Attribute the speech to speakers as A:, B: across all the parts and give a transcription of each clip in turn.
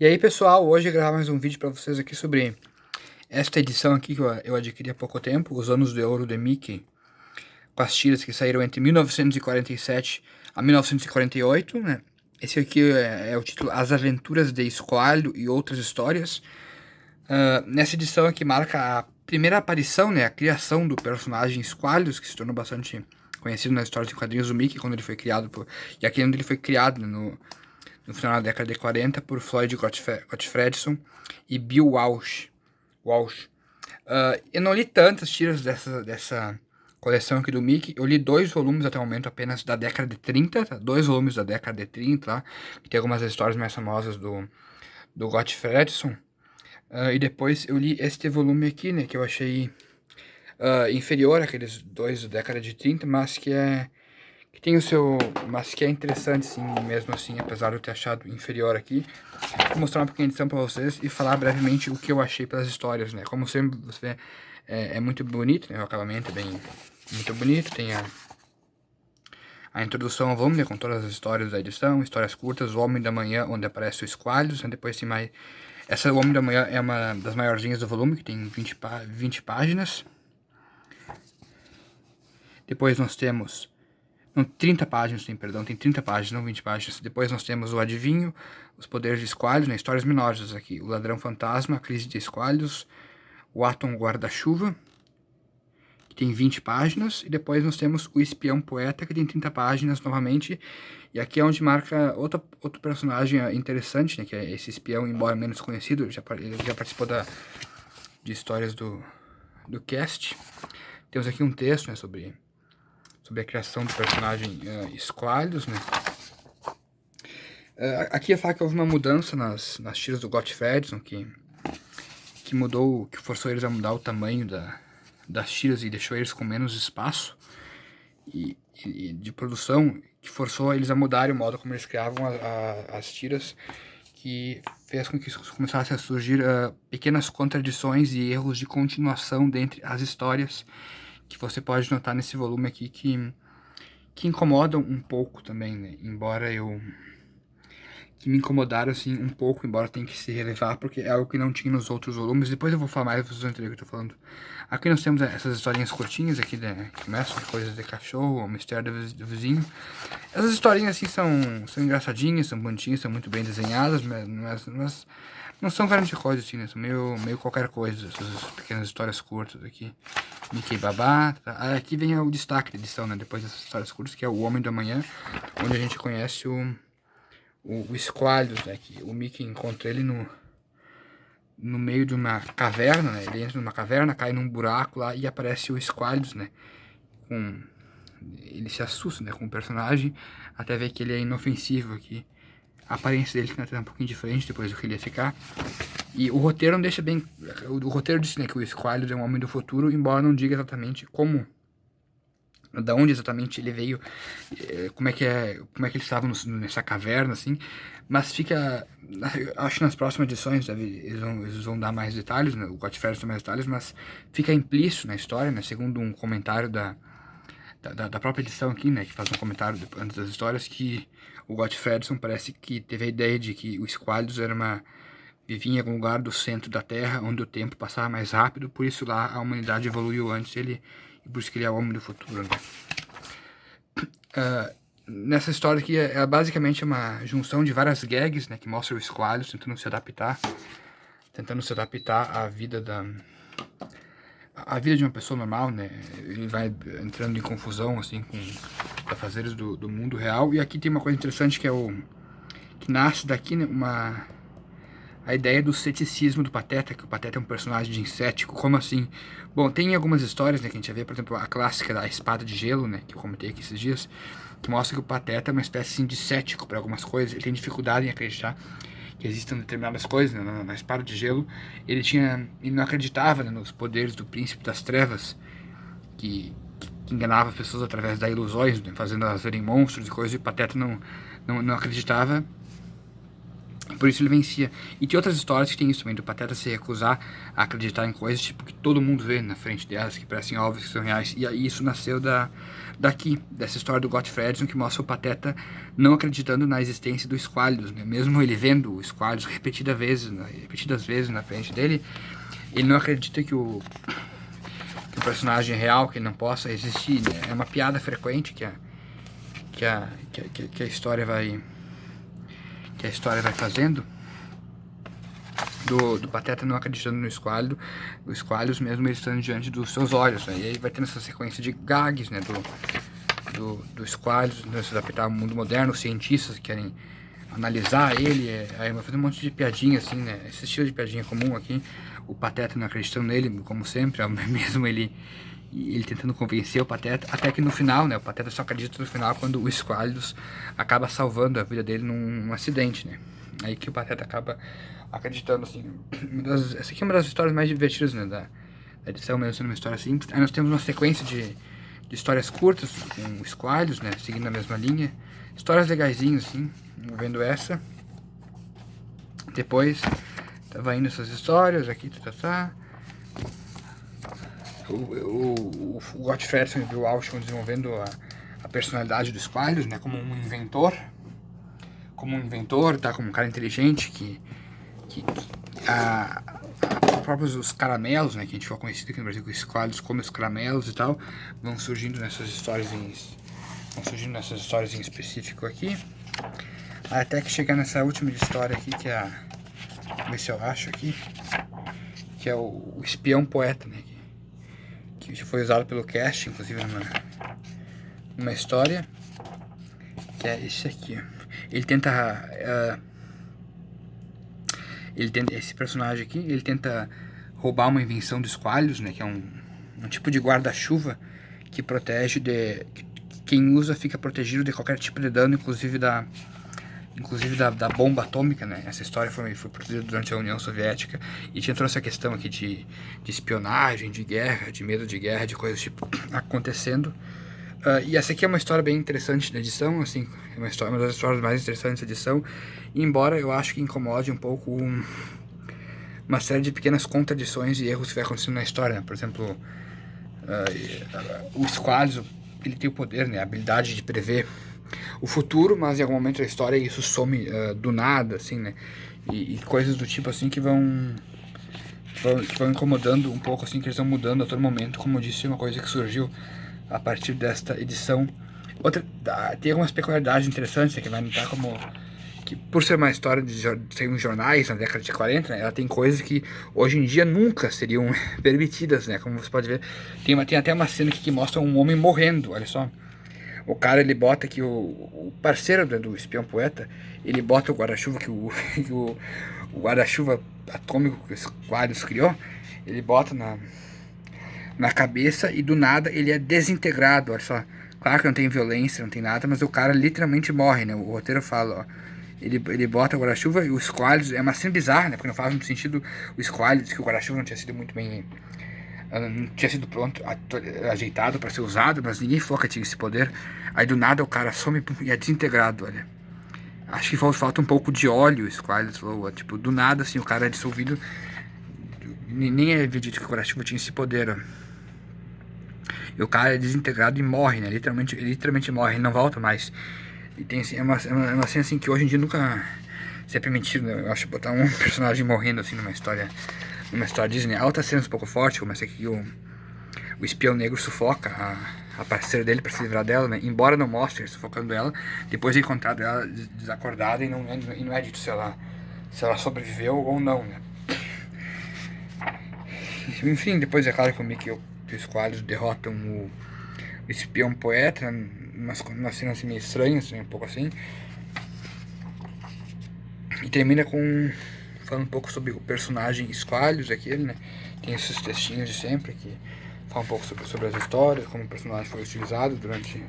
A: E aí, pessoal, hoje eu vou gravar mais um vídeo para vocês aqui sobre esta edição aqui que eu adquiri há pouco tempo, Os Anos de Ouro de Mickey, com as tiras que saíram entre 1947 a 1948, né? Esse aqui é o título As Aventuras de Squalo e Outras Histórias. Nessa edição aqui marca a primeira aparição, né, a criação do personagem Squallows, que se tornou bastante conhecido na história de quadrinhos do Mickey, quando ele foi criado, e aqui onde ele foi criado, né, no final da década de 40, por Floyd Gottfredson e Bill Walsh. Eu não li tantas tiras dessa coleção aqui do Mickey. Eu li 2 volumes até o momento apenas da década de 30, tá? 2 volumes da década de 30, lá, que tem algumas histórias mais famosas do Gottfredson. E depois eu li este volume aqui, né, que eu achei inferior àqueles 2 da década de 30, mas que tem o seu... mas que é interessante, sim, mesmo assim, apesar de eu ter achado inferior aqui. Vou mostrar uma pequena edição pra vocês e falar brevemente o que eu achei pelas histórias, né. Como sempre, você vê, é muito bonito, né, o acabamento é bem muito bonito, tem a introdução ao volume, né, com todas as histórias da edição, histórias curtas, O Homem da Manhã, onde aparece o Squallows, né, depois tem mais... Essa O Homem da Manhã é uma das maiorzinhas do volume, que tem 20 páginas. Depois nós temos... Não, 30 páginas, tem 30 páginas, não 20 páginas. Depois nós temos o Adivinho, Os Poderes de Squallows, né, histórias menores aqui. O Ladrão Fantasma, A Crise de Squallows, O Atom Guarda-Chuva, que tem 20 páginas. E depois nós temos O Espião Poeta, que tem 30 páginas novamente. E aqui é onde marca outro personagem interessante, né, que é esse espião, embora menos conhecido. Ele já participou de histórias do cast. Temos aqui um texto, né, sobre a criação do personagem Squallows, né. Aqui fala que houve uma mudança nas tiras do Gottfredson, que mudou, que forçou eles a mudar o tamanho das tiras e deixou eles com menos espaço e de produção, que forçou eles a mudarem o modo como eles criavam as tiras, que fez com que começassem a surgir pequenas contradições e erros de continuação dentre as histórias, que você pode notar nesse volume aqui, que incomodam um pouco também, né? Que me incomodaram assim um pouco, embora tenha que se relevar, porque é algo que não tinha nos outros volumes. Depois eu vou falar mais, vocês vão entender o que eu tô falando. Aqui nós temos essas historinhas curtinhas aqui, né, que começam coisas de cachorro, o mistério do vizinho. Essas historinhas assim são engraçadinhas, são bonitinhas, são muito bem desenhadas, mas não são grande coisa assim, né, são meio qualquer coisa, essas pequenas histórias curtas aqui. Mickey Babá, tá? Aqui vem o destaque da edição, né, depois dessas histórias curtas, que é O Homem da Manhã, onde a gente conhece o Squallows, né, que o Mickey encontra ele no meio de uma caverna, né, ele entra numa caverna, cai num buraco lá e aparece o Squallows, né, ele se assusta, né, com o personagem, até ver que ele é inofensivo aqui. A aparência dele tá um pouquinho diferente depois do que ele ia ficar. E o roteiro não deixa bem... O roteiro diz, né, que o Squallows é um homem do futuro, embora não diga exatamente como... Da onde exatamente ele veio, como é que eles estavam nessa caverna, assim, mas fica, acho que nas próximas edições eles vão dar mais detalhes, né, o Gottfredson dá mais detalhes, mas fica implícito na história, né, segundo um comentário da própria edição aqui, né, que faz um comentário antes das histórias, que o Gottfredson parece que teve a ideia de que o Squallows vivia em algum lugar do centro da Terra, onde o tempo passava mais rápido, por isso lá a humanidade evoluiu antes dele, e por isso que ele é o homem do futuro, né. Nessa história aqui, é basicamente uma junção de várias gags, né, que mostra o Squallows tentando se adaptar à vida de uma pessoa normal, né. Ele vai entrando em confusão, assim, com os afazeres do mundo real. E aqui tem uma coisa interessante que é que nasce daqui, né, a ideia do ceticismo do Pateta, que o Pateta é um personagem cético. Como assim? Bom, tem algumas histórias, né, que a gente já vê, por exemplo, a clássica da Espada de Gelo, né, que eu comentei aqui esses dias, que mostra que o Pateta é uma espécie assim, de cético para algumas coisas. Ele tem dificuldade em acreditar que existam determinadas coisas, né. Na Espada de Gelo, ele não acreditava, né, nos poderes do Príncipe das Trevas, que enganava as pessoas através das ilusões, né, fazendo elas verem monstros e coisas, e o Pateta não acreditava por isso ele vencia. E tem outras histórias que tem isso também, do Pateta se recusar a acreditar em coisas tipo que todo mundo vê na frente delas, que parecem óbvias, que são reais. E aí isso nasceu dessa história do Gottfredson, que mostra o Pateta não acreditando na existência do Squalius, né? Mesmo ele vendo o Squalius repetidas vezes na frente dele, ele não acredita que o personagem é real, que ele não possa existir, né? É uma piada frequente que a história vai fazendo do Pateta não acreditando no Squalius, o Squalius mesmo ele estando diante dos seus olhos, né? E aí vai tendo essa sequência de gags, né, do Squalius, né, se adaptar ao mundo moderno, os cientistas que querem analisar ele, aí vai fazer um monte de piadinha assim, né, esse estilo de piadinha comum aqui, o Pateta não acreditando nele, como sempre, mesmo ele tentando convencer o Pateta, até que no final, né, o Pateta só acredita no final quando o Squalius acaba salvando a vida dele num acidente, né, aí que o Pateta acaba acreditando, assim, essa aqui é uma das histórias mais divertidas, né, da edição, mesmo sendo uma história simples. Aí nós temos uma sequência de histórias curtas, com Squalius, né, seguindo a mesma linha, histórias legaisinhas, assim, vendo essa, depois tava indo essas histórias aqui, o Gottfredson e o Auschwitz desenvolvendo a personalidade do Squalius, né, como um inventor, tá, como um cara inteligente que próprios os caramelos, né, que a gente ficou conhecido aqui no Brasil, que os Squalius come os caramelos e tal, vão surgindo nessas histórias em específico aqui, até que chegar nessa última história aqui, que é vamos ver se eu acho aqui, que é o espião poeta, né, que foi usado pelo cast, inclusive numa história, que é esse aqui. Ele tenta esse personagem aqui, ele tenta roubar uma invenção dos Squalius, né, que é um tipo de guarda-chuva que protege quem usa fica protegido de qualquer tipo de dano, inclusive da bomba atômica, né? Essa história foi produzida durante a União Soviética e tinha toda essa questão aqui de espionagem, de guerra, de medo de guerra, de coisas tipo acontecendo. E essa aqui é uma história bem interessante da edição, assim, é uma das histórias mais interessantes da edição, embora eu acho que incomode um pouco uma série de pequenas contradições e erros que vai acontecendo na história, né? Por exemplo, o Squalius, ele tem o poder, né, a habilidade de prever o futuro, mas em algum momento da história isso some do nada, assim, né, e coisas do tipo assim que vão incomodando um pouco, assim, que eles vão mudando a todo momento, como eu disse, uma coisa que surgiu a partir desta edição. Tem algumas peculiaridades interessantes, né, que vai notar como que por ser uma história de ser uns jornais na década de 40, né, ela tem coisas que hoje em dia nunca seriam permitidas, né, como você pode ver. Tem até uma cena aqui que mostra um homem morrendo, olha só. O cara, ele bota aqui, o parceiro do espião poeta, ele bota o guarda-chuva que o guarda-chuva atômico que o Squalius criou, ele bota na cabeça e do nada ele é desintegrado, olha só. Claro que não tem violência, não tem nada, mas o cara literalmente morre, né? O roteiro fala, ó. Ele bota o guarda-chuva e o Squalius, é uma cena bizarra, né? Porque não faz muito sentido o Squalius, que o guarda-chuva não tinha sido muito bem... não tinha sido pronto, ajeitado para ser usado, mas ninguém foca tinha esse poder. Aí do nada o cara some e é desintegrado, olha. Acho que falta um pouco de óleo, o Squalius falou, tipo, do nada assim o cara é dissolvido. Nem é dito que o guarda-chuva tinha esse poder, ó. E o cara é desintegrado e morre, né? Ele literalmente morre, ele não volta mais. E tem assim, é uma cena assim que hoje em dia nunca se é permitido, né? Eu acho, botar um personagem morrendo assim numa história Disney. Há outras cenas um pouco fortes, como essa aqui que o espião negro sufoca a parceira dele pra se livrar dela, né? Embora não mostre ele sufocando ela, depois é encontrado ela desacordada e não é dito se ela sobreviveu ou não, né? Enfim, depois é claro que o Mickey e os Squalius derrotam o espião poeta, umas cenas assim meio estranhas, um pouco assim. E termina falando um pouco sobre o personagem Squalius, aquele, né? Tem esses textinhos de sempre que falam um pouco sobre as histórias, como o personagem foi utilizado durante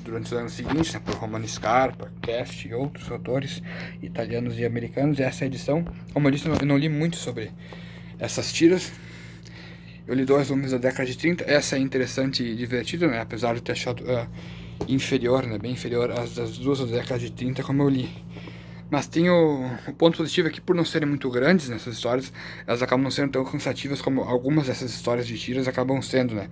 A: os anos seguintes, né, por Romano Scarpa, Cast e outros autores italianos e americanos. E essa edição, como eu disse, eu não li muito sobre essas tiras. Eu li 2 volumes da década de 30. Essa é interessante e divertida, né, apesar de ter achado inferior, né, bem inferior às 2 da década de 30, como eu li. Mas tem o ponto positivo é que por não serem muito grandes nessas histórias, elas acabam não sendo tão cansativas como algumas dessas histórias de tiras acabam sendo, né?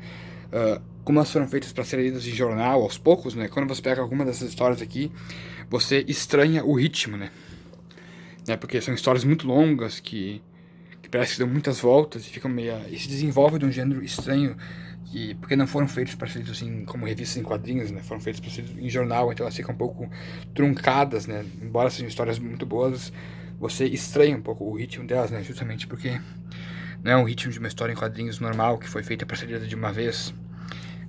A: Como elas foram feitas para serem lidas em jornal aos poucos, né? Quando você pega alguma dessas histórias aqui, você estranha o ritmo, né? Porque são histórias muito longas que parece que dão muitas voltas e ficam meio. E se desenvolve de um gênero estranho, porque não foram feitos para ser lidos assim, como revistas em quadrinhos, né? Foram feitos para ser lidos em jornal, então elas ficam um pouco truncadas, né? Embora sejam histórias muito boas, você estranha um pouco o ritmo delas, né? Justamente porque não é um ritmo de uma história em quadrinhos normal, que foi feita para ser lida de uma vez.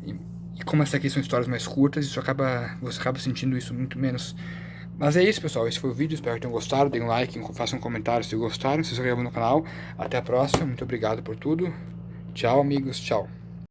A: E, e como essa aqui são histórias mais curtas, você acaba sentindo isso muito menos. Mas é isso, pessoal. Esse foi o vídeo. Espero que tenham gostado. Deem um like, façam um comentário se gostaram. Se inscrevam no canal. Até a próxima. Muito obrigado por tudo. Tchau, amigos. Tchau.